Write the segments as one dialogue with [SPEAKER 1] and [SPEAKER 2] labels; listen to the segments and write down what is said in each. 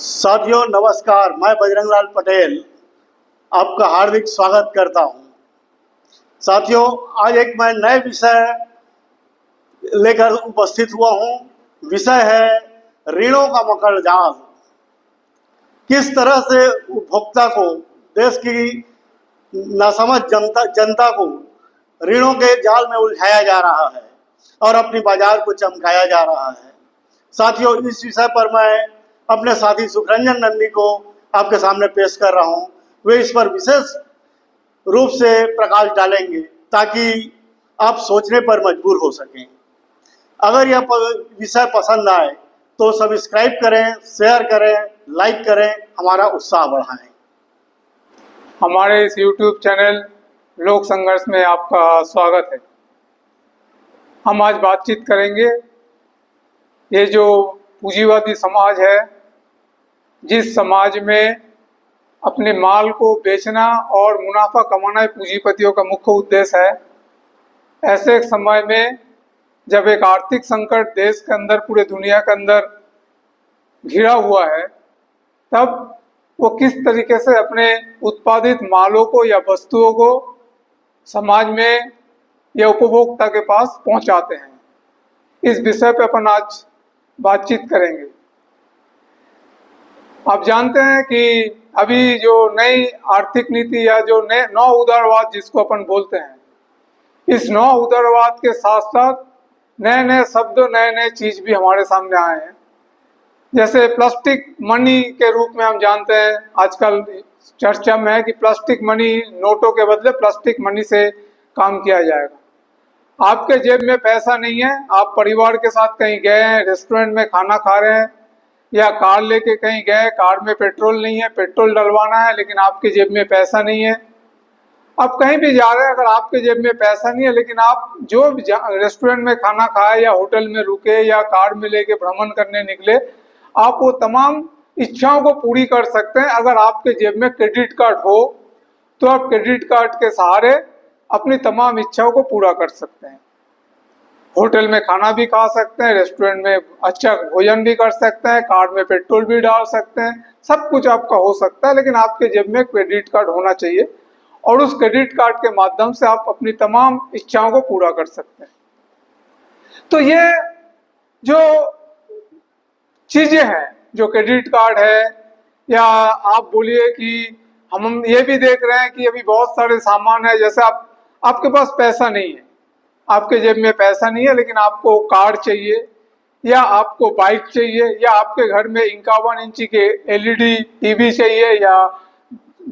[SPEAKER 1] साथियों नमस्कार, मैं बजरंगलाल पटेल आपका हार्दिक स्वागत करता हूं। साथियों, आज एक मैं नए विषय लेकर उपस्थित हुआ हूं। विषय है ऋणों का मकर जाल। किस तरह से उपभोक्ता को, देश की नासमझ जनता को ऋणों के जाल में उलझाया जा रहा है और अपनी बाजार को चमकाया जा रहा है। साथियों, इस विषय पर मैं अपने साथी सुखरंजन नंदी को आपके सामने पेश कर रहा हूं। वे इस पर विशेष रूप से प्रकाश डालेंगे ताकि आप सोचने पर मजबूर हो सकें। अगर यह विषय पसंद आए तो सब्सक्राइब करें, शेयर करें, लाइक करें, हमारा उत्साह बढ़ाएं।
[SPEAKER 2] हमारे इस YouTube चैनल लोक संघर्ष में आपका स्वागत है। हम आज बातचीत करेंगे ये जो पूंजीवादी समाज है, जिस समाज में अपने माल को बेचना और मुनाफा कमाना ही पूंजीपतियों का मुख्य उद्देश्य है। ऐसे एक समय में जब एक आर्थिक संकट देश के अंदर, पूरे दुनिया के अंदर घिरा हुआ है, तब वो किस तरीके से अपने उत्पादित मालों को या वस्तुओं को समाज में या उपभोक्ता के पास पहुंचाते हैं, इस विषय पर अपन आज बातचीत करेंगे। आप जानते हैं कि अभी जो नई आर्थिक नीति या जो नौ उदारवाद जिसको अपन बोलते हैं, इस नौ उदारवाद के साथ साथ नए नए शब्द, नए नए चीज भी हमारे सामने आए हैं। जैसे प्लास्टिक मनी के रूप में हम जानते हैं, आजकल चर्चा में है कि प्लास्टिक मनी, नोटों के बदले प्लास्टिक मनी से काम किया जाएगा। आपके जेब में पैसा नहीं है, आप परिवार के साथ कहीं गए हैं, रेस्टोरेंट में खाना खा रहे हैं या कार लेके कहीं गए, कार में पेट्रोल नहीं है, पेट्रोल डलवाना है, लेकिन आपके जेब में पैसा नहीं है। आप कहीं भी जा रहे हैं, अगर आपके जेब में पैसा नहीं है, लेकिन आप जो रेस्टोरेंट में खाना खाए या होटल में रुके या कार में लेके भ्रमण करने निकले, आप वो तमाम इच्छाओं को पूरी कर सकते हैं। अगर आपके जेब में क्रेडिट कार्ड हो तो आप क्रेडिट कार्ड के सहारे अपनी तमाम इच्छाओं को पूरा कर सकते हैं। होटल में खाना भी खा सकते हैं, रेस्टोरेंट में अच्छा भोजन भी कर सकते हैं, कार में पेट्रोल भी डाल सकते हैं, सब कुछ आपका हो सकता है, लेकिन आपके जेब में क्रेडिट कार्ड होना चाहिए और उस क्रेडिट कार्ड के माध्यम से आप अपनी तमाम इच्छाओं को पूरा कर सकते हैं। तो ये जो चीजें हैं, जो क्रेडिट कार्ड है, या आप बोलिए कि हम ये भी देख रहे हैं कि अभी बहुत सारे सामान है, जैसे आपके पास पैसा नहीं है, आपके जेब में पैसा नहीं है, लेकिन आपको कार चाहिए या आपको बाइक चाहिए या आपके घर में 51 इंची के LED टीवी चाहिए या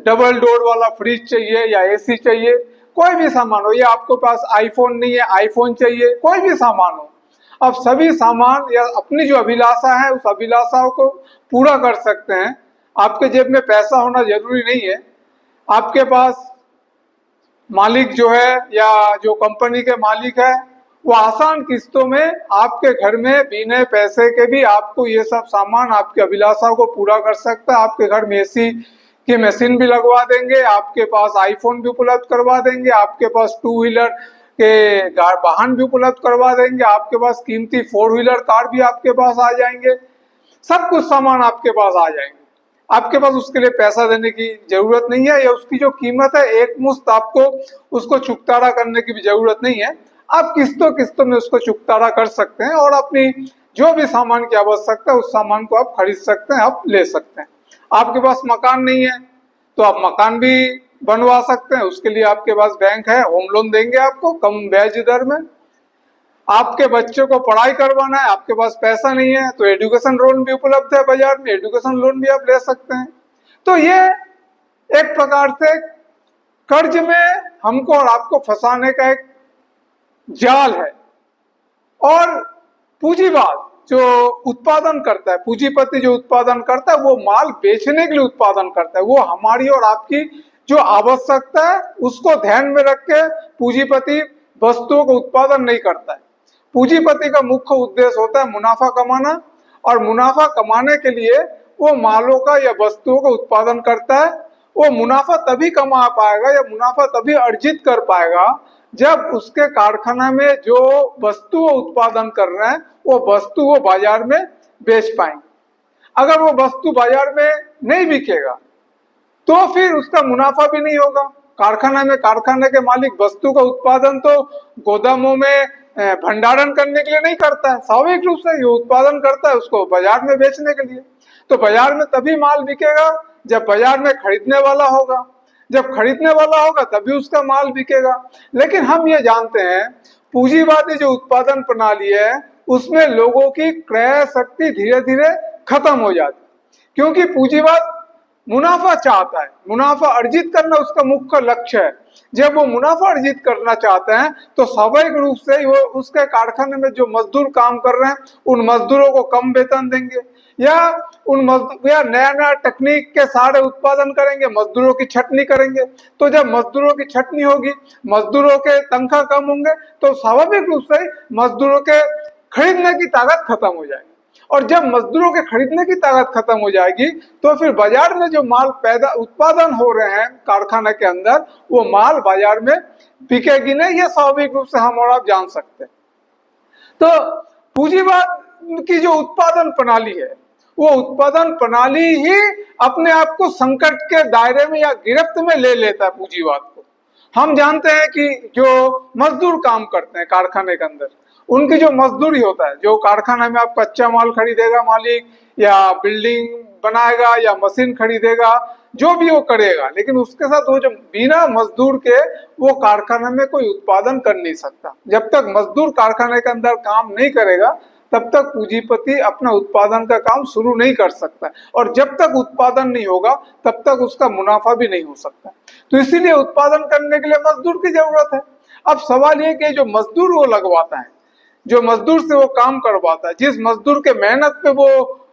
[SPEAKER 2] डबल डोर वाला फ्रिज चाहिए या AC चाहिए, कोई भी सामान हो, या आपके पास आईफोन नहीं है, आईफोन चाहिए, कोई भी सामान हो, आप सभी सामान या अपनी जो अभिलाषा है उस अभिलाषाओं को पूरा कर सकते हैं। आपके जेब में पैसा होना जरूरी नहीं है। आपके पास मालिक जो है या जो कंपनी के मालिक है, वो आसान किस्तों में आपके घर में बिना पैसे के भी आपको ये सब सामान, आपकी अभिलाषाओं को पूरा कर सकता है। आपके घर में AC की मशीन भी लगवा देंगे, आपके पास आईफोन भी उपलब्ध करवा देंगे, आपके पास 2 व्हीलर के वाहन भी उपलब्ध करवा देंगे, आपके पास कीमती 4 व्हीलर कार भी आपके पास आ जाएंगे, सब कुछ सामान आपके पास आ जाएंगे। आपके पास उसके लिए पैसा देने की जरूरत नहीं है, या उसकी जो कीमत है एक मुश्त आपको उसको चुकतारा करने की भी जरूरत नहीं है। आप किस्तों किस्तों में उसको चुकतारा कर सकते हैं और अपनी जो भी सामान की आवश्यकता है उस सामान को आप खरीद सकते हैं, आप ले सकते हैं। आपके पास मकान नहीं है तो आप मकान भी बनवा सकते हैं, उसके लिए आपके पास बैंक है, होम लोन देंगे आपको कम ब्याज दर में। आपके बच्चे को पढ़ाई करवाना है, आपके पास पैसा नहीं है तो एजुकेशन लोन भी उपलब्ध है बाजार में, एजुकेशन लोन भी आप ले सकते हैं। तो ये एक प्रकार से कर्ज में हमको और आपको फंसाने का एक जाल है। और पूंजीवाद जो उत्पादन करता है, पूंजीपति जो उत्पादन करता है, वो माल बेचने के लिए उत्पादन करता है। वो हमारी और आपकी जो आवश्यकता है उसको ध्यान में रख के पूंजीपति वस्तुओं का उत्पादन नहीं करता है। पूंजीपति का मुख्य उद्देश्य होता है मुनाफा कमाना, और मुनाफा कमाने के लिए वो मालों का या वस्तुओं का उत्पादन करता है। वो मुनाफा तभी कमा पाएगा या मुनाफा तभी अर्जित कर पाएगा जब उसके कारखाना में जो वस्तु उत्पादन कर रहे हैं वो वस्तु वो बाजार में बेच पाएंगे। अगर वो वस्तु बाजार में नहीं बिकेगा तो फिर उसका मुनाफा भी नहीं होगा। कारखाने के मालिक वस्तु का उत्पादन तो गोदामों में भंडारण करने के लिए नहीं करता है, स्वाभाविक रूप से ये उत्पादन करता है उसको बाजार में बेचने के लिए। तो बाजार में तभी माल बिकेगा जब बाजार में खरीदने वाला होगा, जब खरीदने वाला होगा तभी उसका माल बिकेगा। लेकिन हम ये जानते हैं पूंजीवादी जो उत्पादन प्रणाली है उसमें लोगों की क्रय शक्ति धीरे धीरे खत्म हो जाती है, क्योंकि पूंजीवाद मुनाफा चाहता है, मुनाफा अर्जित करना उसका मुख्य लक्ष्य है। जब वो मुनाफा अर्जित करना चाहते हैं तो स्वाभाविक रूप से वो उसके कारखाने में जो मजदूर काम कर रहे हैं उन मजदूरों को कम वेतन देंगे, या उन मजदूर या नया नया तकनीक के सहारे उत्पादन करेंगे, मजदूरों की छटनी करेंगे। तो जब मजदूरों की छटनी होगी, मजदूरों के तनख्वाह कम होंगे, तो स्वाभाविक रूप से मजदूरों के खरीदने की ताकत खत्म हो जाएगी। और जब मजदूरों के खरीदने की ताकत खत्म हो जाएगी तो फिर बाजार में जो माल उत्पादन हो रहे हैं कारखाने के अंदर, वो माल बाजार में बिकेगी नहीं, ये स्वाभाविक रूप से हम और आप जान सकते हैं। तो पूंजीवाद की जो उत्पादन प्रणाली है वो उत्पादन प्रणाली ही अपने आप को संकट के दायरे में या गिरफ्त में ले लेता है पूंजीवाद को। हम जानते हैं कि जो मजदूर काम करते हैं कारखाने के अंदर, उनकी जो मजदूरी होता है, जो कारखाना में आप कच्चा माल खरीदेगा मालिक, या बिल्डिंग बनाएगा, या मशीन खरीदेगा, जो भी वो करेगा, लेकिन उसके साथ वो जो बिना मजदूर के वो कारखाने में कोई उत्पादन कर नहीं सकता। जब तक मजदूर कारखाने के अंदर काम नहीं करेगा तब तक पूंजीपति अपना उत्पादन का काम शुरू नहीं कर सकता, और जब तक उत्पादन नहीं होगा तब तक उसका मुनाफा भी नहीं हो सकता। तो इसीलिए उत्पादन करने के लिए मजदूर की जरूरत है। अब सवाल ये कि जो मजदूर वो लगवाता है, जो मजदूर से वो काम करवाता है, जिस मजदूर के मेहनत पे वो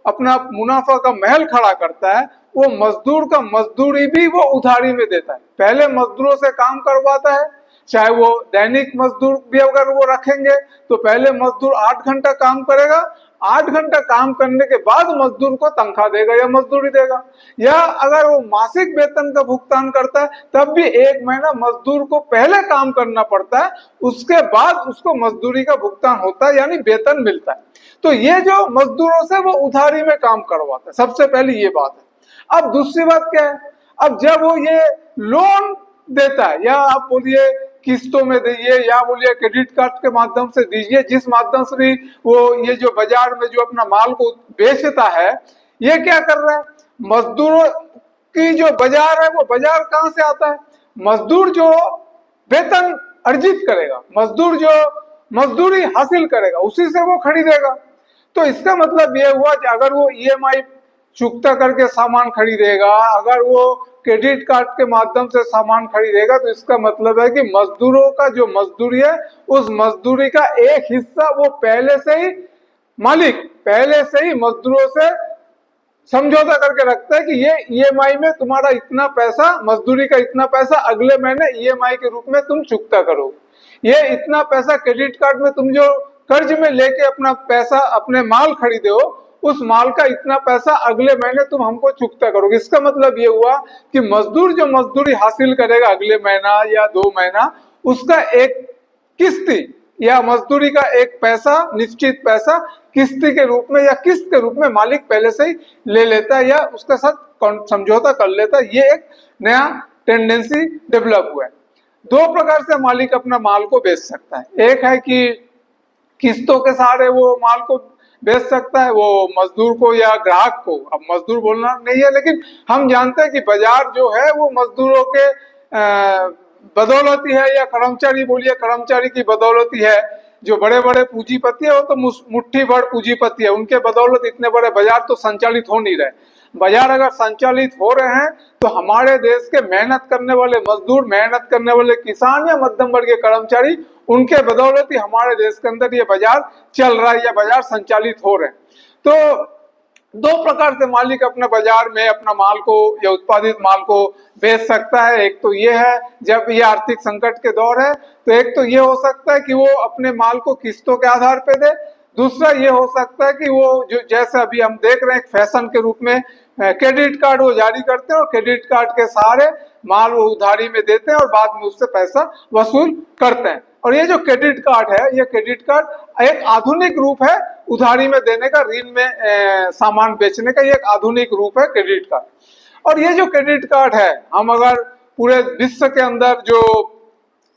[SPEAKER 2] अपना मुनाफा का महल खड़ा करता है, वो मजदूर का मजदूरी भी वो उधारी में देता है। पहले मजदूरों से काम करवाता है, चाहे वो दैनिक मजदूर भी अगर वो रखेंगे तो पहले मजदूर 8 घंटा काम करेगा, 8 घंटा काम करने के बाद मजदूर को तनख्वाह देगा या मजदूरी देगा। या अगर वो मासिक वेतन का भुगतान करता है तब भी 1 महीना मजदूर को पहले काम करना पड़ता है, उसके बाद उसको मजदूरी का भुगतान होता है, यानी वेतन मिलता है। तो ये जो मजदूरों से वो उधारी में काम करवाता है, सबसे पहली ये बात है। अब दूसरी बात क्या है, अब जब वो ये लोन देता है, या आप बोलिए किस्तों में दीजिए, या बोलिए क्रेडिट कार्ड के माध्यम से दीजिए, जिस माध्यम से भी वो ये जो बाजार में जो अपना माल को बेचता है, ये क्या कर रहा है, मजदूरों की जो बाजार है वो बाजार कहां से आता है, मजदूर जो वेतन अर्जित करेगा, मजदूर जो मजदूरी हासिल करेगा उसी से वो खरीदेगा। तो इसका मतलब ये हुआ कि अगर वो ईएमआई चुकता करके सामान खरीदेगा, अगर वो क्रेडिट कार्ड के माध्यम से सामान खरीदेगा, तो इसका मतलब है कि मजदूरों का जो मजदूरी है उस मजदूरी का एक हिस्सा वो पहले से ही मालिक पहले से ही मजदूरों से समझौता करके रखता है कि ये ईएमआई में तुम्हारा इतना पैसा, मजदूरी का इतना पैसा अगले महीने ईएमआई के रूप में तुम चुकता करो, ये इतना पैसा क्रेडिट कार्ड में तुम जो कर्ज में लेके अपना पैसा अपने माल खरीदे हो, उस माल का इतना पैसा अगले महीने तुम हमको चुकता करोगे। इसका मतलब ये हुआ कि मजदूर जो मजदूरी हासिल करेगा अगले महीना या 2 महीना, उसका एक किस्ती या मजदूरी का एक पैसा, निश्चित पैसा किस्ती के रूप में या किस्त के रूप में मालिक पहले से ही ले लेता है या उसके साथ समझौता कर लेता है। ये एक नया टेंडेंसी डेवलप हुआ है। 2 प्रकार से मालिक अपना माल को बेच सकता है। एक है कि किस्तों के सहारे वो माल को बेच सकता है, वो मजदूर को या ग्राहक को। अब मजदूर बोलना नहीं है, लेकिन हम जानते हैं कि बाजार जो है वो मजदूरों के बदौलती है, या कर्मचारी बोलिए कर्मचारी की बदौलती है। जो बड़े बड़े पूंजीपति है वो तो मुट्ठी भर पूंजीपति है, उनके बदौलत इतने बड़े बाजार तो संचालित हो नहीं रहे। बाजार अगर संचालित हो रहे हैं तो हमारे देश के मेहनत करने वाले मजदूर, मेहनत करने वाले किसान या मध्यम वर्गीय कर्मचारी, उनके बदौलत ही हमारे देश के अंदर ये बाजार चल रहा है या बाजार संचालित हो रहे हैं। तो 2 प्रकार से मालिक अपने बाजार में अपना माल को या उत्पादित माल को बेच सकता है। एक तो ये है जब ये आर्थिक संकट के दौर है, तो एक तो ये हो सकता है कि वो अपने माल को किस्तों के आधार पे दे। दूसरा ये हो सकता है कि वो जो जैसे अभी हम देख रहे हैं फैशन के रूप में क्रेडिट कार्ड वो जारी करते हैं और क्रेडिट कार्ड के सहारे माल वो उधारी में देते हैं और बाद में उससे पैसा वसूल करते हैं। और ये जो क्रेडिट कार्ड है, ये क्रेडिट कार्ड एक आधुनिक रूप है उधारी में देने का, ऋण में सामान बेचने का। ये एक आधुनिक रूप है क्रेडिट कार्ड। और ये जो क्रेडिट कार्ड है, हम अगर पूरे विश्व के अंदर जो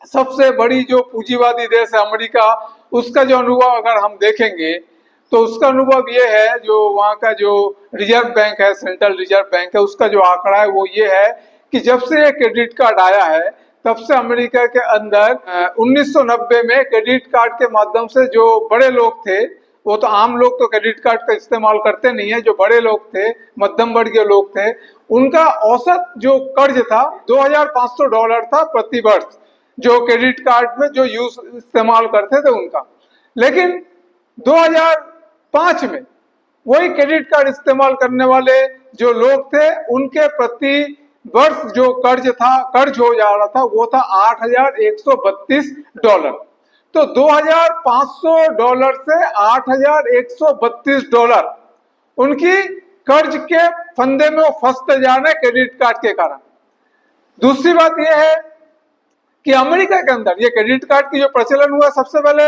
[SPEAKER 2] सबसे बड़ी जो पूंजीवादी देश है अमेरिका, उसका जो अनुभव अगर हम देखेंगे तो उसका अनुभव ये है, जो वहाँ का जो रिजर्व बैंक है, सेंट्रल रिजर्व बैंक है, उसका जो आंकड़ा है वो ये है कि जब से ये क्रेडिट कार्ड आया है तब से अमेरिका के अंदर 1990 में क्रेडिट कार्ड के माध्यम से जो बड़े लोग थे, वो तो आम लोग तो क्रेडिट कार्ड का इस्तेमाल करते नहीं है, जो बड़े लोग थे, मध्यम वर्गीय लोग थे, उनका औसत जो कर्ज था $2500 था प्रति वर्ष, जो क्रेडिट कार्ड में जो इस्तेमाल करते थे उनका। लेकिन 2005 में वही क्रेडिट कार्ड इस्तेमाल करने वाले जो लोग थे, उनके प्रति वर्ष जो कर्ज हो जा रहा था वो था $8132। तो $2500 से $8132 उनकी कर्ज के फंदे में वो फंसते जा रहे क्रेडिट कार्ड के कारण। दूसरी बात यह है कि अमेरिका के अंदर ये क्रेडिट कार्ड की जो प्रचलन हुआ, सबसे पहले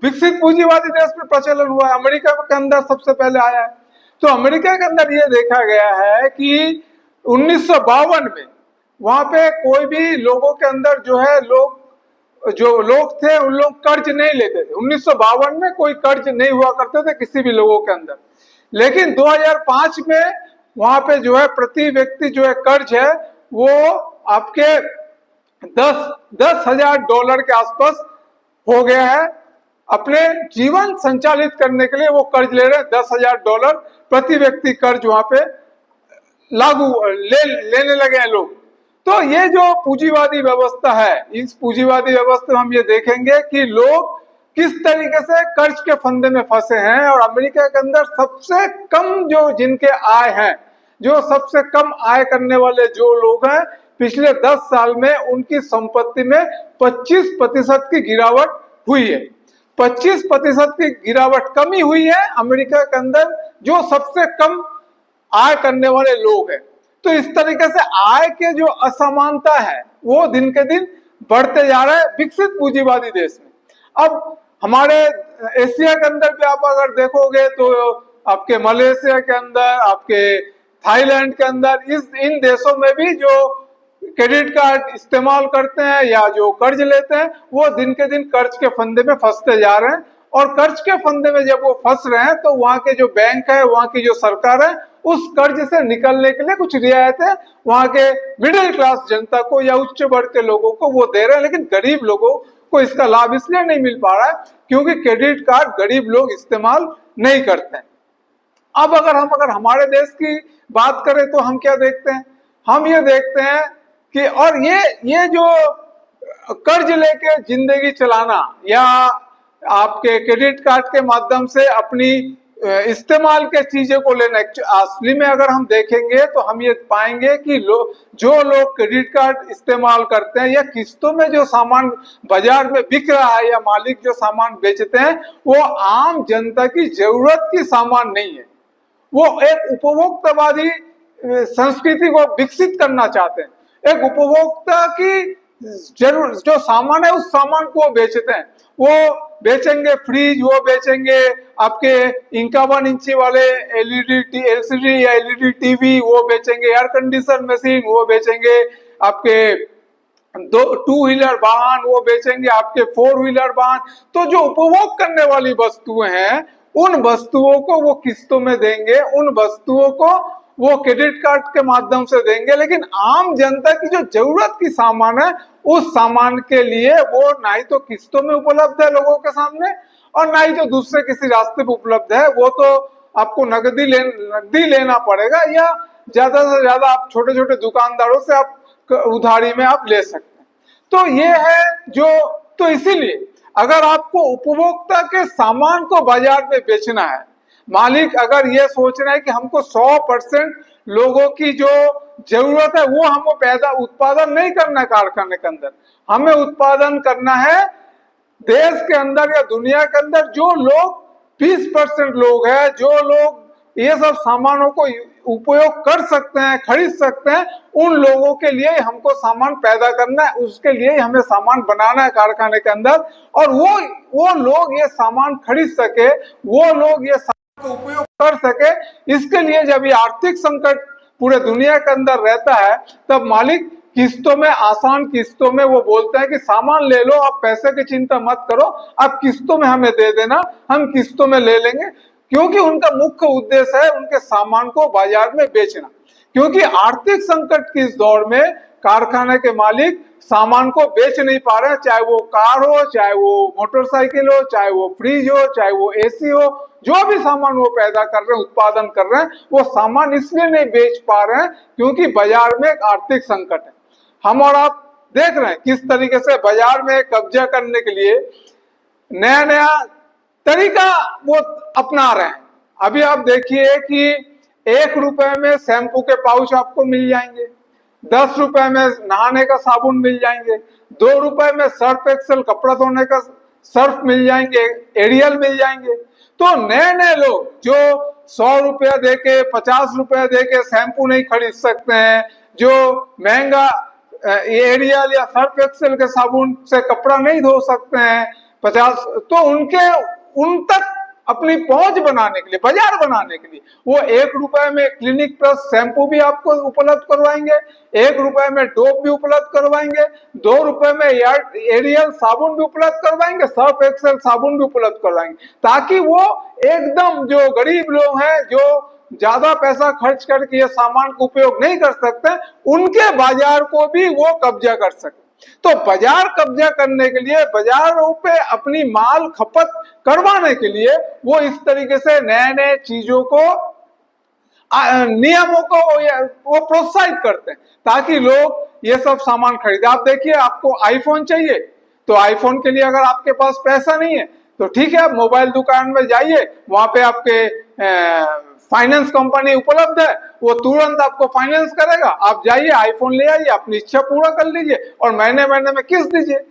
[SPEAKER 2] विकसित पूंजीवादी देश में प्रचलन हुआ है, अमेरिका के अंदर सबसे पहले आया है। तो अमेरिका के अंदर ये देखा गया है कि 1952 में वहां पे कोई भी लोगों के अंदर जो लोग थे उन लोग कर्ज नहीं लेते थे। 1952 में कोई कर्ज नहीं हुआ करते थे किसी भी लोगों के अंदर। लेकिन 2005 में वहां पे जो है प्रति व्यक्ति जो है कर्ज है वो आपके $10,000 के आसपास हो गया है। अपने जीवन संचालित करने के लिए वो कर्ज ले रहे हैं, $10,000 प्रति व्यक्ति कर्ज वहां पे लेने लगे हैं लोग। तो ये जो पूंजीवादी व्यवस्था है, इस पूंजीवादी व्यवस्था में हम ये देखेंगे कि लोग किस तरीके से कर्ज के फंदे में फंसे हैं। और अमेरिका के अंदर सबसे कम जो जिनके आय हैं, जो सबसे कम आय करने वाले जो लोग हैं, पिछले 10 साल में उनकी संपत्ति में 25% की गिरावट हुई है। 25% की गिरावट कमी हुई है अमेरिका के अंदर जो सबसे कम आय करने वाले लोग हैं। तो इस तरीके से आय के जो असमानता है वो दिन के दिन बढ़ते जा रहा है विकसित पूंजीवादी देश में। अब हमारे एशिया के अंदर भी आप अगर देखोगे तो आपके मलेशिया के अंदर, आपके थाईलैंड के अंदर, इन देशों में भी जो क्रेडिट कार्ड इस्तेमाल करते हैं या जो कर्ज लेते हैं वो दिन के दिन कर्ज के फंदे में फंसते जा रहे हैं। और कर्ज के फंदे में जब वो फंस रहे हैं तो वहां के जो बैंक है, वहां की जो सरकार है, उस कर्ज से निकलने के लिए कुछ रियायतें वहां के मिडिल क्लास जनता को या उच्च वर्ग के लोगों को वो दे रहे हैं। लेकिन गरीब लोगों को इसका लाभ इसलिए नहीं मिल पा रहा है क्योंकि क्रेडिट कार्ड गरीब लोग इस्तेमाल नहीं करते हैं। अब अगर हमारे देश की बात करें तो हम क्या देखते हैं? हम ये देखते हैं कि और ये जो कर्ज लेके जिंदगी चलाना या आपके क्रेडिट कार्ड के माध्यम से अपनी इस्तेमाल के चीजों को लेना, असली में अगर हम देखेंगे तो हम ये पाएंगे कि जो लोग क्रेडिट कार्ड इस्तेमाल करते हैं या किस्तों में जो सामान बाजार में बिक रहा है या मालिक जो सामान बेचते हैं वो आम जनता की जरूरत की सामान नहीं है। वो एक उपभोक्तावादी संस्कृति को विकसित करना चाहते हैं। एक उपभोक्ता की जो सामान है उस सामान को बेचते हैं। वो बेचेंगे फ्रिज, वो बेचेंगे आपके 51 इंची वाले एलसीडी या एलईडी टीवी, वो बेचेंगे एयर कंडीशनर मशीन, वो बेचेंगे आपके 2 व्हीलर वाहन, वो बेचेंगे आपके 4 व्हीलर वाहन। तो जो उपभोग करने वाली वस्तुएं हैं उन वस्तुओं को वो किस्तों में देंगे, उन वस्तुओं को वो क्रेडिट कार्ड के माध्यम से देंगे। लेकिन आम जनता की जो जरूरत की सामान है उस सामान के लिए वो ना ही तो किस्तों में उपलब्ध है लोगों के सामने और ना ही तो दूसरे किसी रास्ते पे उपलब्ध है। वो तो आपको नकदी लेना पड़ेगा या ज्यादा से ज्यादा आप छोटे छोटे दुकानदारों से आप उधारी में आप ले सकते हैं। तो ये है तो इसीलिए अगर आपको उपभोक्ता के सामान को बाजार में बेचना है, मालिक अगर ये सोच रहे हैं कि हमको 100% लोगों की जो जरूरत है वो हमको उत्पादन नहीं करना है कारखाने के अंदर, हमें उत्पादन करना है देश के अंदर या दुनिया के अंदर जो लोग 20% लोग हैं, जो लोग ये सब सामानों को उपयोग कर सकते हैं, खरीद सकते हैं, उन लोगों के लिए हमको सामान पैदा करना है, उसके लिए हमें सामान बनाना है कारखाने के अंदर, और वो लोग ये सामान खरीद सके, वो लोग ये सामान का उपयोग कर सके। इसके लिए जब ये आर्थिक संकट पूरे दुनिया के अंदर रहता है, तब मालिक किस्तों में, आसान किस्तों में वो बोलते हैं कि सामान ले लो, आप पैसे की चिंता मत करो, आप किस्तों में हमें दे देना, हम किस्तों में ले लेंगे। क्योंकि उनका मुख्य उद्देश्य है उनके सामान को बाजार में बेचना। क्योंकि आर्थिक संकट के इस दौर में कारखाने के मालिक सामान को बेच नहीं पा रहे हैं, चाहे वो कार हो, चाहे वो मोटरसाइकिल हो, चाहे वो फ्रिज हो, चाहे वो एसी हो, जो भी सामान वो पैदा कर रहे हैं, उत्पादन कर रहे हैं, वो सामान इसलिए नहीं बेच पा रहे हैं क्योंकि बाजार में एक आर्थिक संकट है। हम और आप देख रहे हैं किस तरीके से बाजार में कब्जा करने के लिए नया नया तरीका वो अपना रहे हैं। अभी आप देखिए कि 1 रुपए में शैम्पू के पाउच आपको मिल जाएंगे, 10 रुपए में नहाने का साबुन मिल जाएंगे, 2 रुपए में सर्फ एक्सेल कपड़ा धोने का सर्फ मिल जाएंगे, एरियल मिल जाएंगे। तो नए नए लोग जो 100 रुपया दे के, 50 रुपया दे के शैम्पू नहीं खरीद सकते हैं, जो महंगा एरियल या सर्फ एक्सेल के साबुन से कपड़ा नहीं धो सकते हैं 50, तो उन तक अपनी पहुंच बनाने के लिए, बाजार बनाने के लिए वो 1 रुपए में क्लिनिक प्लस शैम्पू भी आपको उपलब्ध करवाएंगे, 1 रुपए में डोप भी उपलब्ध करवाएंगे, 2 रुपए में एरियल साबुन भी उपलब्ध करवाएंगे, सर्फ एक्सेल साबुन भी उपलब्ध करवाएंगे, ताकि वो एकदम जो गरीब लोग हैं, जो ज्यादा पैसा खर्च करके ये सामान का उपयोग नहीं कर सकते, उनके बाजार को भी वो कब्जा कर सके। तो बाजार कब्जा करने के लिए, बाजारों पे अपनी माल खपत करवाने के लिए वो इस तरीके से नए नए चीजों को, नियमों को वो प्रोत्साहित करते हैं ताकि लोग ये सब सामान खरीदे। आप देखिए, आपको आईफोन चाहिए तो आईफोन के लिए अगर आपके पास पैसा नहीं है तो ठीक है, आप मोबाइल दुकान में जाइए, वहां पे आपके फाइनेंस कंपनी उपलब्ध है, वो तुरंत आपको फाइनेंस करेगा, आप जाइए आईफोन ले आइए, अपनी इच्छा पूरा कर लीजिए और महीने महीने में किस्त दीजिए।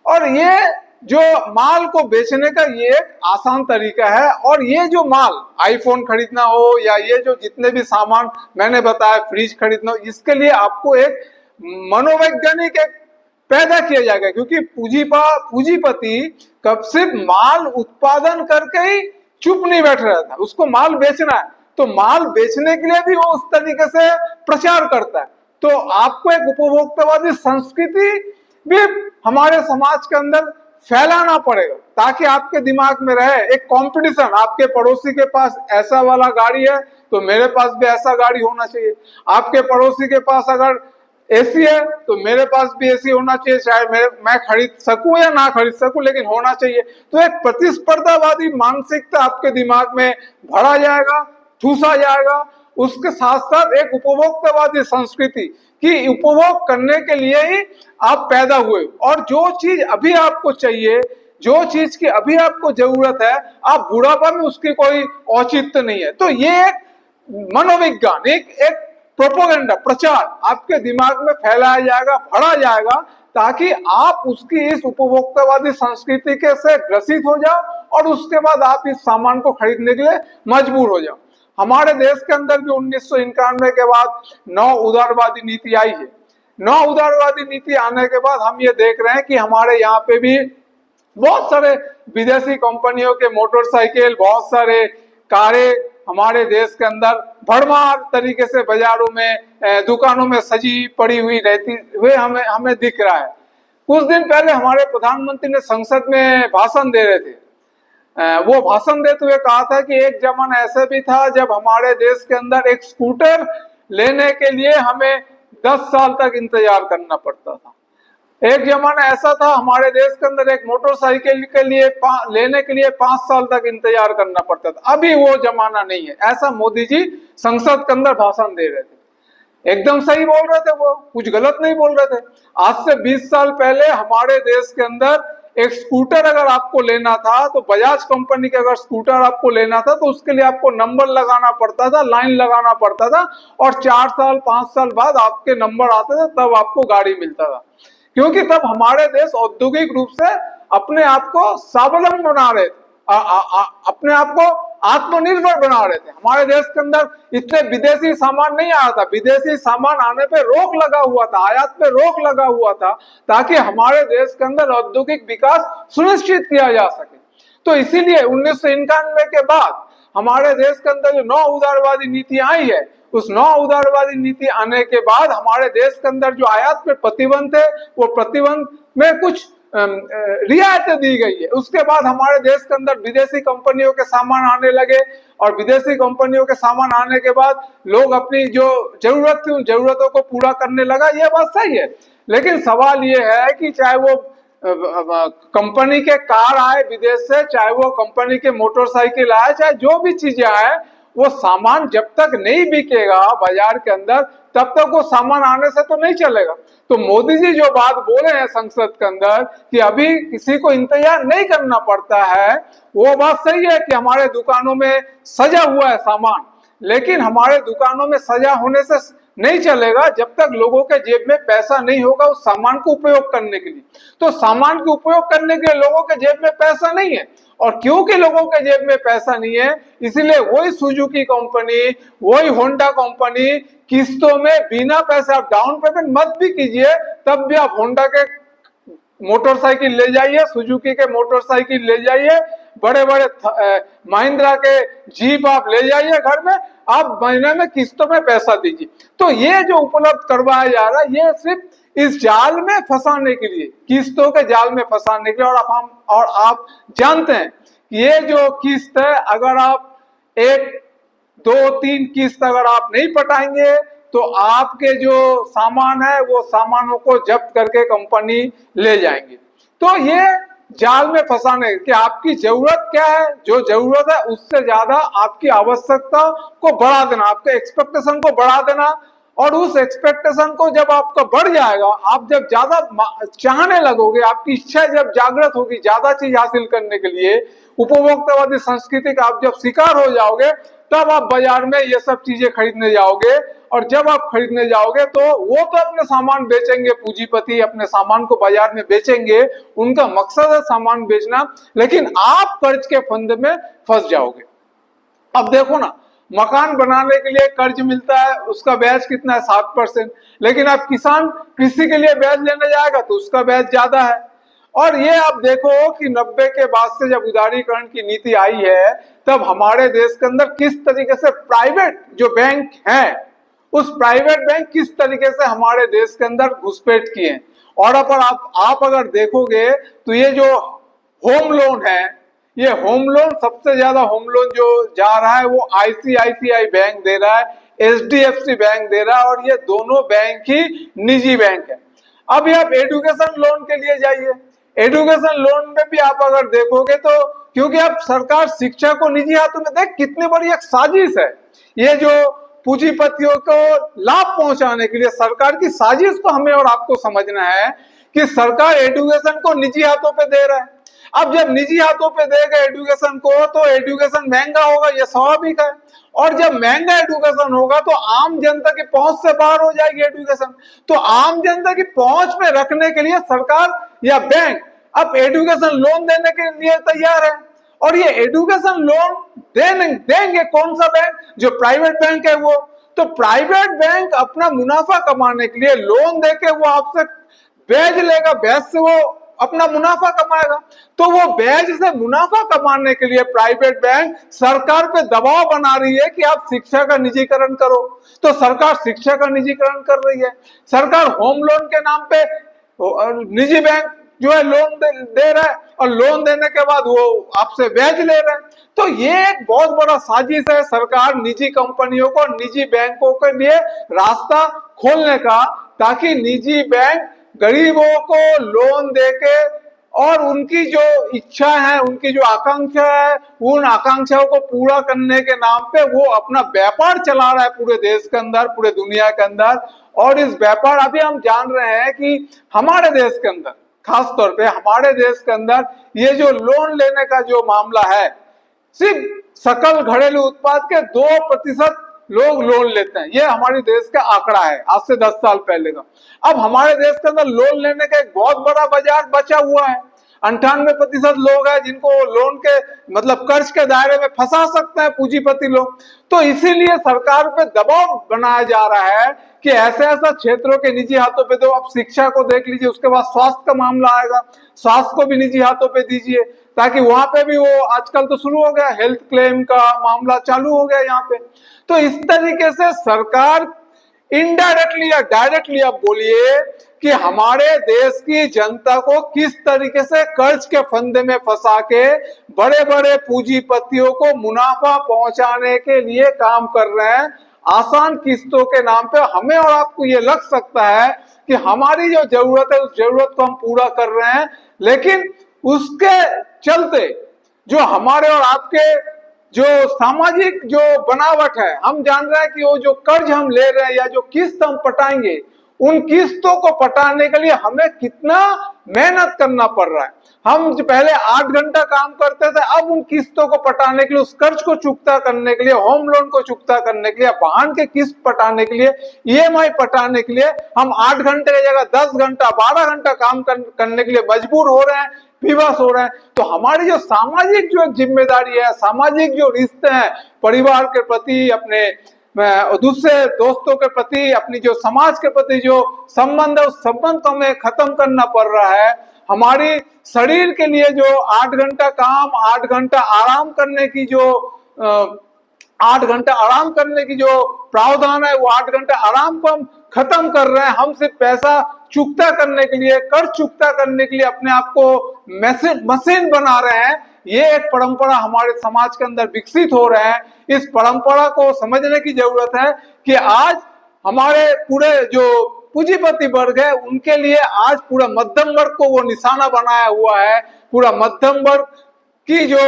[SPEAKER 2] और ये जो माल को बेचने का ये एक आसान तरीका है। और ये जो माल, आईफोन खरीदना हो या ये जो जितने भी सामान मैंने बताया, फ्रिज खरीदना हो, इसके लिए आपको एक मनोवैज्ञानिक एक पैदा किया जाएगा, क्योंकि पूंजीपति कब सिर्फ माल उत्पादन करके ही चुप नहीं बैठ रहा था, उसको माल बेचना है, तो माल बेचने के लिए भी वो उस तरीके से प्रचार करता है। तो आपको एक उपभोक्तावादी संस्कृति भी हमारे समाज के अंदर फैलाना पड़ेगा ताकि आपके दिमाग में रहे एक कंपटीशन। आपके पड़ोसी के पास ऐसा वाला गाड़ी है तो मेरे पास भी ऐसा गाड़ी होना चाहिए, आपके पड़ोसी के पास अगर एसी है तो मेरे पास भी एसी होना चाहिए, चाहे मैं खरीद सकूं या ना खरीद सकूं, लेकिन होना चाहिए। तो एक प्रतिस्पर्धावादी मानसिकता आपके दिमाग में भरा जाएगा, ठूसा जाएगा। उसके साथ साथ एक उपभोक्तावादी संस्कृति की उपभोग करने के लिए ही आप पैदा हुए, और जो चीज अभी आपको चाहिए, जो चीज की अभी आपको जरूरत है, आप बुढ़ापा में उसकी कोई औचित्य नहीं है। तो ये एक मनोविज्ञान, एक प्रोपोगेंडा, प्रचार आपके दिमाग में फैलाया जाएगा, भरा जाएगा, ताकि आप उसकी इस उपभोक्तावादी संस्कृति के से ग्रसित हो जाओ और उसके बाद आप इस सामान को खरीदने के लिए मजबूर हो जाओ। हमारे देश के अंदर भी 1991 के बाद 9 उदारवादी नीति आई है। 9 उदारवादी नीति आने के बाद हम ये देख रहे हैं कि हमारे यहाँ पे भी बहुत सारे विदेशी कंपनियों के मोटरसाइकिल, बहुत सारे कारें हमारे देश के अंदर भरमार तरीके से बाजारों में, दुकानों में सजी पड़ी हुई रहती हुए हमें दिख रहा है। कुछ दिन पहले हमारे प्रधानमंत्री ने संसद में भाषण दे रहे थे। वो भाषण देते हुए कहा था कि एक जमाना ऐसा भी था जब हमारे देश के अंदर एक स्कूटर लेने के लिए हमें 10 साल तक इंतजार करना पड़ता था। एक जमाना ऐसा था हमारे देश के अंदर एक मोटरसाइकिल के लिए लेने के लिए 5 साल तक इंतजार करना पड़ता था। अभी वो जमाना नहीं है। ऐसा मोदी जी संसद के अंदर भाषण दे रहे थे। एकदम सही बोल रहे थे, वो कुछ गलत नहीं बोल रहे थे। आज से 20 साल पहले हमारे देश के अंदर एक स्कूटर अगर आपको लेना था तो बजाज कंपनी के अगर स्कूटर आपको लेना था तो उसके लिए आपको नंबर लगाना पड़ता था, लाइन लगाना पड़ता था, और 4 साल 5 साल बाद आपके नंबर आते थे, तब आपको गाड़ी मिलता था। क्योंकि तब हमारे देश औद्योगिक रूप से अपने आप को स्वावलंबन बना रहे थे, अपने आप को आत्मनिर्भर बना रहे थे। हमारे देश के अंदर इतने विदेशी सामान नहीं आया था, विदेशी सामान आने पे रोक लगा हुआ था, आयात पे रोक लगा हुआ था, ताकि हमारे देश के अंदर औद्योगिक विकास सुनिश्चित किया जा सके। तो इसीलिए 1991 के बाद हमारे देश के अंदर जो 9 उदारवादी नीति आई है, उस 9 उदारवादी नीति आने के बाद हमारे देश के अंदर जो आयात पे प्रतिबंध थे, वो प्रतिबंध में कुछ रियायतें दी गई है। उसके बाद हमारे देश के अंदर विदेशी कंपनियों के सामान आने लगे, और विदेशी कंपनियों के सामान आने के बाद लोग अपनी जो जरूरत थी उन जरूरतों को पूरा करने लगा। ये बात सही है, लेकिन सवाल ये है कि चाहे वो कंपनी के कार आए विदेश से, चाहे वो कंपनी के मोटरसाइकिल आए, चाहे जो भी चीजें आए, वो सामान जब तक नहीं बिकेगा बाजार के अंदर, तब तक वो सामान आने से तो नहीं चलेगा। तो मोदी जी जो बात बोले हैं संसद के अंदर कि अभी किसी को इंतजार नहीं करना पड़ता है, वो बात सही है कि हमारे दुकानों में सजा हुआ है सामान, लेकिन हमारे दुकानों में सजा होने से नहीं चलेगा जब तक लोगों के जेब में पैसा नहीं होगा उस सामान को उपयोग करने के लिए। तो सामान को उपयोग करने के लिए लोगों के जेब में पैसा नहीं है, और क्योंकि लोगों के जेब में पैसा नहीं है, इसीलिए वही सुजुकी कंपनी, वही होंडा कंपनी किस्तों में बिना पैसे, आप डाउन पेमेंट मत भी कीजिए, तब भी आप होंडा के मोटरसाइकिल ले जाइए, सुजुकी के मोटरसाइकिल ले जाइए, बड़े बड़े महिंद्रा के जीप आप ले जाइए घर में, आप महीने में किस्तों में पैसा दीजिए। तो ये जो उपलब्ध करवाया जा रहा है, ये सिर्फ इस जाल में फंसाने के लिए, किस्तों के जाल में फंसाने के लिए। और आप जानते हैं कि ये जो किस्त है, अगर आप 1, 2, 3 किस्त अगर आप नहीं पटाएंगे तो आपके जो सामान है वो सामानों को जब्त करके कंपनी ले जाएंगी। तो ये जाल में फंसाने कि आपकी जरूरत क्या है, जो जरूरत है उससे ज्यादा आपकी आवश्यकता को बढ़ा देना, आपके एक्सपेक्टेशन को बढ़ा देना, और उस एक्सपेक्टेशन को जब आपका बढ़ जाएगा, आप जब ज्यादा चाहने लगोगे, आपकी इच्छा जब जागृत होगी ज्यादा चीज हासिल करने के लिए, उपभोक्तावादी संस्कृति का आप जब शिकार हो जाओगे, तब आप बाजार में ये सब चीजें खरीदने जाओगे। और जब आप खरीदने जाओगे तो वो तो अपने सामान बेचेंगे, पूंजीपति अपने सामान को बाजार में बेचेंगे, उनका मकसद है सामान बेचना, लेकिन आप कर्ज के फंदे में फंस जाओगे। अब देखो ना, मकान बनाने के लिए कर्ज मिलता है, उसका ब्याज कितना है, 7%, लेकिन आप किसान कृषि के लिए ब्याज लेने जाएगा तो उसका ब्याज ज्यादा है। और ये आप देखो कि 90 के बाद से जब उदारीकरण की नीति आई है, तब हमारे देश के अंदर किस तरीके से प्राइवेट जो बैंक हैं, उस प्राइवेट बैंक किस तरीके से हमारे देश के अंदर घुसपैठ किए हैं। और आप अगर देखोगे तो ये जो होम लोन है, ये होम लोन सबसे ज्यादा होम लोन जो जा रहा है वो ICICI बैंक दे रहा है, HDFC बैंक दे रहा है, और ये दोनों बैंक ही निजी बैंक है। अभी आप एजुकेशन लोन के लिए जाइए, एजुकेशन लोन में भी आप अगर देखोगे तो, क्योंकि अब सरकार शिक्षा को निजी हाथों में, देख कितनी बड़ी एक साजिश है, ये जो पूंजीपतियों को लाभ पहुंचाने के लिए सरकार की साजिश को हमें और आपको समझना है कि सरकार एजुकेशन को निजी हाथों पे दे रहा है। अब जब निजी हाथों पे देगा एजुकेशन को, तो एजुकेशन महंगा होगा, यह स्वाभाविक है, और जब महंगा एजुकेशन होगा तो आम जनता की पहुंच से बाहर हो जाएगी एजुकेशन। तो आम जनता की पहुंच में रखने के लिए सरकार या बैंक अब एजुकेशन लोन देने के लिए तैयार है। और ये एजुकेशन लोन देंगे कौन सा बैंक? जो प्राइवेट बैंक है वो। तो प्राइवेट बैंक अपना मुनाफा कमाने के लिए लोन देके वो आपसे ब्याज लेगा, ब्याज से वो अपना मुनाफा कमाएगा। तो वो ब्याज से मुनाफा कमाने के लिए प्राइवेट बैंक सरकार पे दबाव बना रही है कि आप शिक्षा का निजीकरण करो। तो सरकार शिक्षा का निजीकरण कर रही है, सरकार होम लोन के नाम पे निजी बैंक जो है लोन दे रहा है, और लोन देने के बाद वो आपसे ब्याज ले रहा है। तो ये एक बहुत बड़ा साजिश है सरकार निजी कंपनियों को, निजी बैंकों के लिए रास्ता खोलने का, ताकि निजी बैंक गरीबों को लोन देके और उनकी जो इच्छा है, उनकी जो आकांक्षा है, उन आकांक्षाओं को पूरा करने के नाम पे वो अपना व्यापार चला रहा है पूरे देश के अंदर, पूरे दुनिया के अंदर। और इस व्यापार अभी हम जान रहे हैं कि हमारे देश के अंदर, खास तौर पे हमारे देश के अंदर ये जो लोन लेने का जो मामला है, सिर्फ सकल घरेलू उत्पाद के 2% लोग लोन लेते हैं। ये हमारे देश का आंकड़ा है आज से 10 साल पहले का। अब हमारे देश के अंदर लोन लेने का एक बहुत बड़ा बाजार बचा हुआ है। 98% लोग हैं जिनको लोन के मतलब कर्ज के दायरे में फंसा सकते हैं पूंजीपति लोग। तो इसीलिए सरकार पे दबाव बनाया जा रहा है कि ऐसे ऐसे क्षेत्रों के निजी हाथों पे दो। अब शिक्षा को देख लीजिए, उसके बाद स्वास्थ्य का मामला आएगा, स्वास्थ्य को भी निजी हाथों पे दीजिए, ताकि वहां पे भी वो आजकल तो शुरू हो गया, हेल्थ क्लेम का मामला चालू हो गया यहाँ पे। तो इस तरीके से सरकार इनडायरेक्टली या डायरेक्टली आप बोलिए कि हमारे देश की जनता को किस तरीके से कर्ज के फंदे में फंसा के बड़े बड़े पूंजीपतियों को मुनाफा पहुंचाने के लिए काम कर रहे हैं। आसान किस्तों के नाम पे हमें और आपको ये लग सकता है कि हमारी जो जरूरत है उस जरूरत को हम पूरा कर रहे हैं, लेकिन उसके चलते जो हमारे और आपके जो सामाजिक जो बनावट है, हम जान रहे हैं कि वो जो कर्ज हम ले रहे हैं या जो किस्त हम पटाएंगे, उन किस्तों को पटाने के लिए हमें कितना मेहनत करना पड़ रहा है। हम जो पहले 8 घंटा काम करते थे, अब उन किस्तों को पटाने के लिए, उस कर्ज को चुकता करने के लिए, होम लोन को चुकता करने के लिए, वाहन के किस्त पटाने के लिए, ईएमआई पटाने के लिए हम 8 घंटे की जगह 10 घंटा 12 घंटा काम करने के लिए मजबूर हो रहे हैं, विवश हो रहे हैं। तो हमारी जो सामाजिक जो जिम्मेदारी है, सामाजिक जो रिश्ते हैं परिवार के प्रति, अपने दूसरे दोस्तों के प्रति, अपनी जो समाज के प्रति जो संबंध है, उस संबंध को हमें खत्म करना पड़ रहा है। हमारी शरीर के लिए जो 8 घंटा काम, 8 घंटा आराम करने की जो 8 घंटा आराम करने की जो प्रावधान है, वो 8 घंटा आराम को हम खत्म कर रहे हैं। हम सिर्फ पैसा चुकता करने के लिए, कर्ज चुकता करने के लिए अपने आप को मशीन बना रहे हैं। ये एक परंपरा हमारे समाज के अंदर विकसित हो रहा है। इस परंपरा को समझने की जरूरत है कि आज हमारे पूरे जो पूंजीपति वर्ग है, उनके लिए आज पूरा मध्यम वर्ग को वो निशाना बनाया हुआ है। पूरा मध्यम वर्ग की जो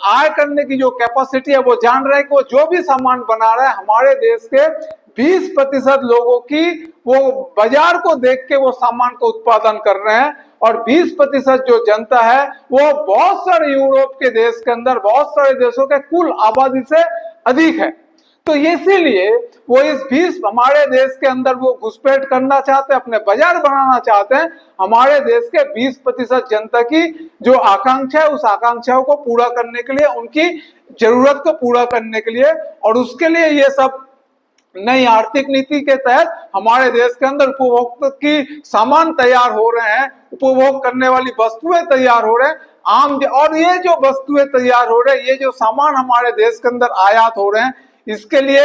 [SPEAKER 2] आय करने की जो कैपेसिटी है, वो जान रहे हैं कि वो जो भी सामान बना रहा है, हमारे देश के 20% लोगों की वो बाजार को देख के वो सामान को उत्पादन कर रहे हैं, और 20% जो जनता है वो बहुत सारे यूरोप के देश के अंदर, बहुत सारे देशों के कुल आबादी से अधिक है। तो इसीलिए वो इस 20 हमारे देश के अंदर वो घुसपैठ करना चाहते हैं, अपने बाजार बनाना चाहते हैं। हमारे देश के 20% जनता की जो आकांक्षा है, उस आकांक्षाओं को पूरा करने के लिए, उनकी जरूरत को पूरा करने के लिए, और उसके लिए ये सब नई आर्थिक नीति के तहत हमारे देश के अंदर उपभोक्ता की सामान तैयार हो रहे हैं, उपभोग करने वाली वस्तुएं तैयार हो रहे हैं आम। और ये जो वस्तुएं तैयार हो रहे हैं, ये जो सामान हमारे देश के अंदर आयात हो रहे हैं, इसके लिए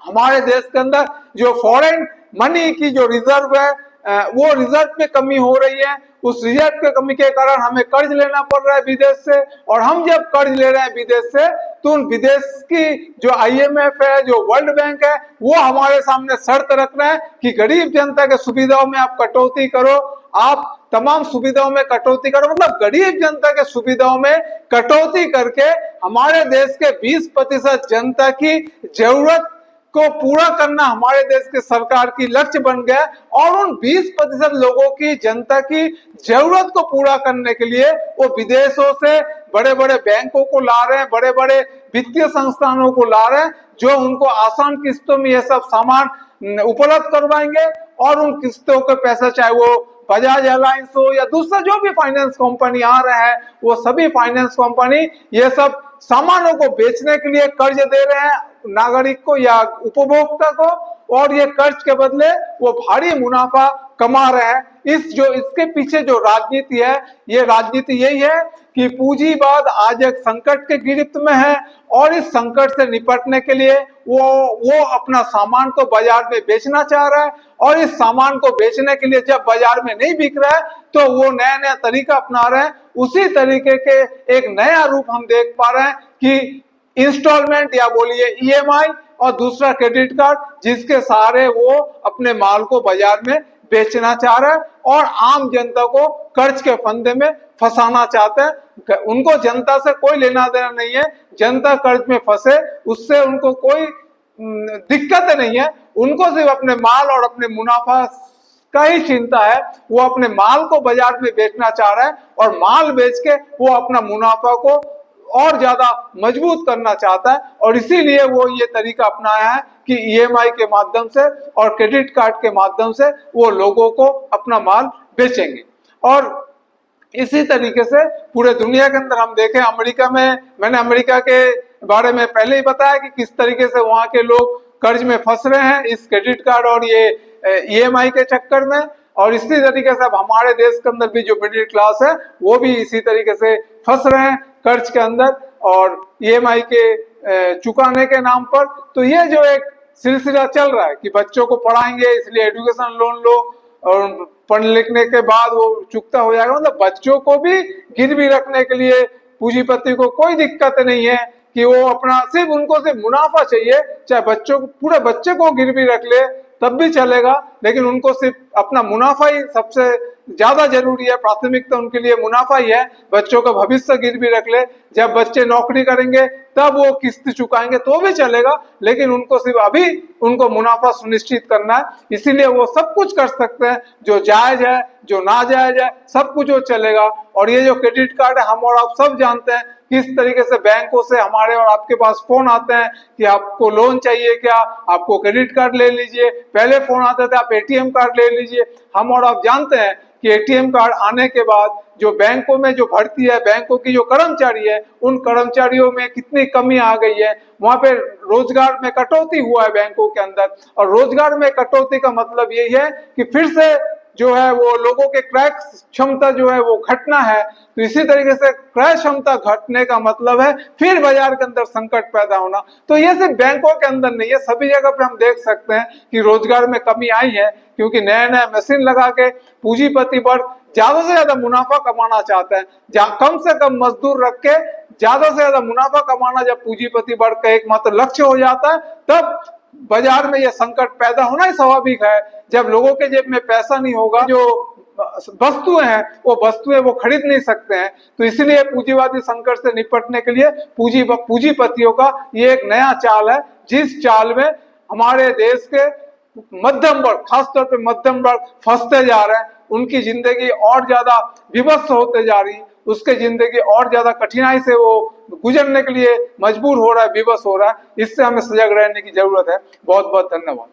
[SPEAKER 2] हमारे देश के अंदर जो फॉरेन मनी की जो रिजर्व है, वो रिजर्व में कमी हो रही है। उस रिजर्व के कमी के कारण हमें कर्ज लेना पड़ रहा है विदेश से, और हम जब कर्ज ले रहे हैं विदेश से, तो उन विदेश की जो IMF है, जो वर्ल्ड बैंक है, वो हमारे सामने शर्त रख रहे हैं कि गरीब जनता के सुविधाओं में आप कटौती करो, आप तमाम सुविधाओं में कटौती करो। मतलब गरीब जनता के सुविधाओं में कटौती करके हमारे देश के 20% जनता की जरूरत को पूरा करना हमारे देश के सरकार की लक्ष्य बन गया। और उन 20% लोगों की, जनता की जरूरत को पूरा करने के लिए वो विदेशों से बड़े बड़े बैंकों को ला रहे हैं, बड़े बड़े वित्तीय संस्थानों को ला रहे हैं, जो उनको आसान किस्तों में ये सब सामान उपलब्ध करवाएंगे। और उन किस्तों के पैसा, चाहे वो बजाज एलायंस हो या दूसरा जो भी फाइनेंस कंपनी आ रहा है, वो सभी फाइनेंस कंपनी ये सब सामानों को बेचने के लिए कर्ज दे रहे हैं नागरिक को या उपभोक्ता को, और ये कर्ज के बदले वो भारी मुनाफा कमा रहे हैं। इसके पीछे जो राजनीति है, ये राजनीति यही है कि पूंजीवाद आज एक संकट के गिरफ्त में है, और इस संकट से निपटने के लिए वो अपना सामान को बाजार में बेचना चाह रहा है। और इस सामान को बेचने के लिए जब बाजार में नहीं बिक रहा है, तो वो नया नया तरीका अपना रहे हैं। उसी तरीके के एक नया रूप हम देख पा रहे हैं कि इंस्टॉलमेंट या बोलिए EMI, और दूसरा क्रेडिट कार्ड, जिसके सहारे वो अपने माल को बाजार में बेचना चाह रहा है और आम जनता को कर्ज के फंदे में फंसाना चाहते हैं। उनको जनता से कोई लेना देना नहीं है, जनता कर्ज में फंसे उससे उनको कोई दिक्कत नहीं है। उनको सिर्फ अपने माल और अपने मुनाफा का ही चिंता है। वो अपने माल को बाजार में बेचना चाह रहा है, और माल बेच के वो अपना मुनाफा को और ज्यादा मजबूत करना चाहता है। और इसीलिए वो ये तरीका अपनाया है कि EMI के माध्यम से और क्रेडिट कार्ड के माध्यम से वो लोगों को अपना माल बेचेंगे। और इसी तरीके से पूरे दुनिया के अंदर हम देखें, अमेरिका में, मैंने अमेरिका के बारे में पहले ही बताया कि किस तरीके से वहां के लोग कर्ज में फंस रहे हैं इस क्रेडिट कार्ड और ये ईएमआई के चक्कर में। और इसी तरीके से अब हमारे देश के अंदर भी जो मिडिल क्लास है वो भी इसी तरीके से फंस रहे हैं कर्ज के अंदर और ईएमआई के चुकाने के नाम पर। तो ये जो एक सिलसिला चल रहा है कि बच्चों को पढ़ाएंगे इसलिए एजुकेशन लोन लो और पढ़ लिखने के बाद वो चुकता हो जाएगा, मतलब बच्चों को भी गिरवी रखने के लिए पूंजीपति को कोई दिक्कत नहीं है कि वो अपना सिर्फ उनको सिर्फ मुनाफा चाहिए, चाहे बच्चों को पूरे बच्चे को गिरवी रख ले तब भी चलेगा, लेकिन उनको सिर्फ अपना मुनाफा ही सबसे ज्यादा जरूरी है, प्राथमिकता उनके लिए मुनाफा ही है। बच्चों का भविष्य गिरवी रख ले, जब बच्चे नौकरी करेंगे तब वो किस्त चुकाएंगे तो भी चलेगा, लेकिन उनको सिर्फ अभी उनको मुनाफा सुनिश्चित करना है। इसीलिए वो सब कुछ कर सकते हैं, जो जायज है जो नाजायज है सब कुछ वो चलेगा। और ये जो क्रेडिट कार्ड है, हम और आप सब जानते हैं किस तरीके से बैंकों से हमारे और आपके पास फोन आते हैं कि आपको लोन चाहिए क्या, आपको क्रेडिट कार्ड ले लीजिए। पहले फोन आते थे आप एटीएम कार्ड ले लीजिए। हम और आप जानते हैं कि एटीएम कार्ड आने के बाद जो बैंकों में जो भर्ती है, बैंकों की जो कर्मचारी है, उन कर्मचारियों में कितनी कमी आ गई है। वहां पे रोजगार में कटौती हुआ है बैंकों के अंदर, और रोजगार में कटौती का मतलब यही है कि फिर से जो है वो लोगों के क्रय क्षमता जो है वो घटना है। तो इसी तरीके से क्रय क्षमता घटने का मतलब है फिर बाजार के अंदर संकट पैदा होना। तो ये सिर्फ बैंकों के अंदर नहीं है, सभी जगह पे हम देख सकते हैं कि रोजगार में कमी आई है, क्योंकि नया नया मशीन लगा के पूंजीपति वर्ग ज्यादा से ज्यादा मुनाफा कमाना चाहते हैं। कम से कम मजदूर रख के ज्यादा से ज्यादा मुनाफा कमाना जब पूंजीपति वर्ग का एकमात्र लक्ष्य हो जाता है, तब बाजार में यह संकट पैदा होना ही स्वाभाविक है। जब लोगों के जेब में पैसा नहीं होगा, जो वस्तुएं हैं वो वस्तुएं वो खरीद नहीं सकते हैं। तो इसलिए पूंजीवादी संकट से निपटने के लिए पूंजीपतियों का ये एक नया चाल है, जिस चाल में हमारे देश के मध्यम वर्ग, खासतौर पे मध्यम वर्ग फंसते जा रहे हैं। उनकी जिंदगी और ज्यादा विवश होते जा रही है, उसके जिंदगी और ज्यादा कठिनाई से वो गुजरने के लिए मजबूर हो रहा है, विवश हो रहा है। इससे हमें सजग रहने की जरूरत है। बहुत बहुत धन्यवाद।